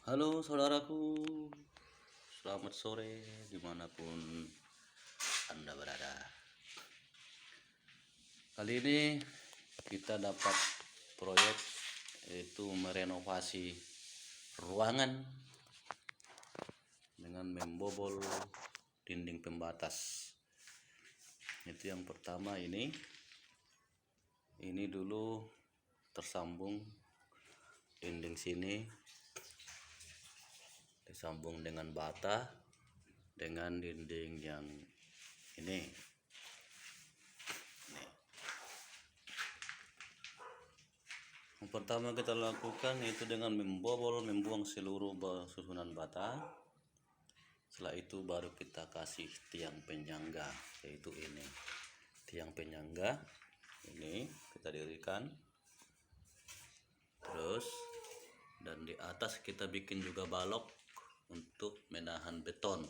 Halo saudaraku, selamat sore dimanapun Anda berada. Kali ini kita dapat proyek yaitu merenovasi ruangan dengan membobol dinding pembatas. Itu yang pertama ini dulu tersambung dinding sini disambung dengan bata dengan dinding yang ini. Yang pertama kita lakukan yaitu dengan membuang seluruh susunan bata. Setelah itu baru kita kasih tiang penyangga, yaitu ini tiang penyangga ini kita dirikan. Terus dan di atas kita bikin juga balok untuk menahan beton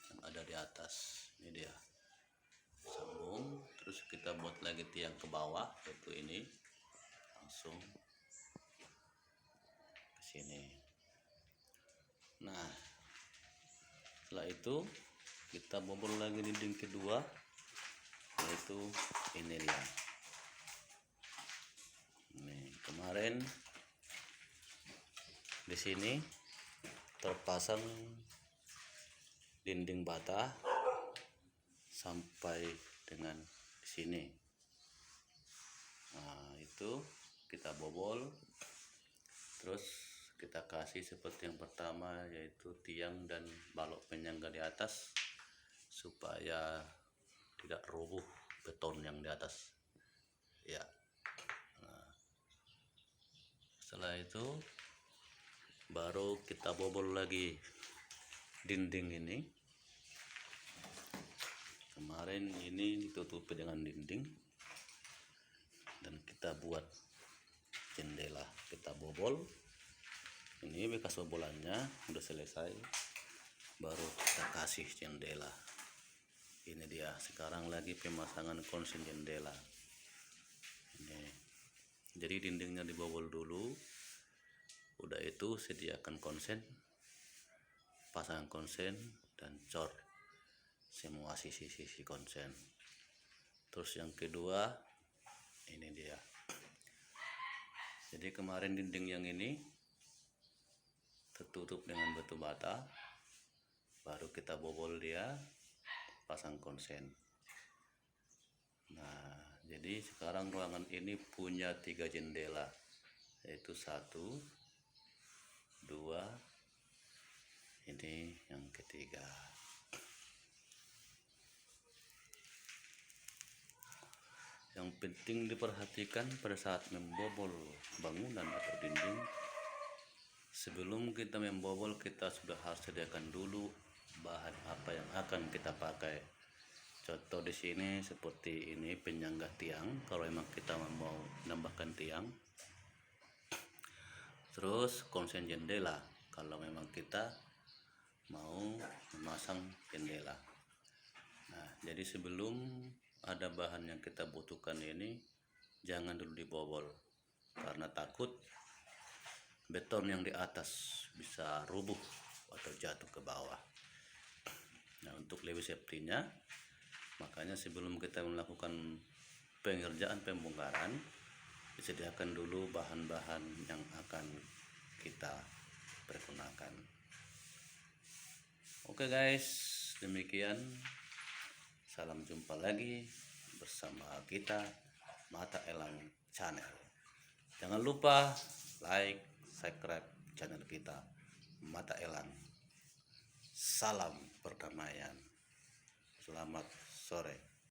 yang ada di atas. Ini dia, sambung. Terus kita buat lagi tiang ke bawah, yaitu ini langsung ke sini. Nah, setelah itu kita bobol lagi dinding kedua, yaitu ini dia. Ini kemarin di sini terpasang dinding bata sampai dengan di sini. Nah, itu kita bobol, terus kita kasih seperti yang pertama, yaitu tiang dan balok penyangga di atas supaya tidak rubuh beton yang di atas ya. Nah, setelah itu baru kita bobol lagi dinding ini. Kemarin ini ditutupi dengan dinding dan kita buat jendela, kita bobol. Ini bekas bobolannya udah selesai, baru kita kasih jendela. Ini dia, sekarang lagi pemasangan konsen jendela ini. Jadi dindingnya dibobol dulu, udah itu sediakan konsen, pasang konsen dan cor semua sisi-sisi konsen. Terus yang kedua ini dia. Jadi kemarin dinding yang ini tertutup dengan batu bata, baru kita bobol dia, pasang konsen. Nah, jadi sekarang ruangan ini punya 3 jendela, yaitu 1, 2, ini yang ketiga. Yang penting diperhatikan pada saat membobol bangunan atau dinding, sebelum kita membobol kita sudah harus sediakan dulu bahan apa yang akan kita pakai. Contoh di sini seperti ini penyangga tiang kalau memang kita mau menambahkan tiang. Terus konsen jendela kalau memang kita mau memasang jendela. Nah, jadi sebelum ada bahan yang kita butuhkan ini jangan dulu dibobol karena takut beton yang di atas bisa rubuh atau jatuh ke bawah. Nah, untuk lebih safety-nya, makanya sebelum kita melakukan pengerjaan pembongkaran disediakan dulu bahan-bahan yang akan kita pergunakan. Oke guys, demikian. Salam jumpa lagi bersama kita Mata Elang Channel. Jangan lupa like, subscribe channel kita Mata Elang. Salam perdamaian. Selamat sore.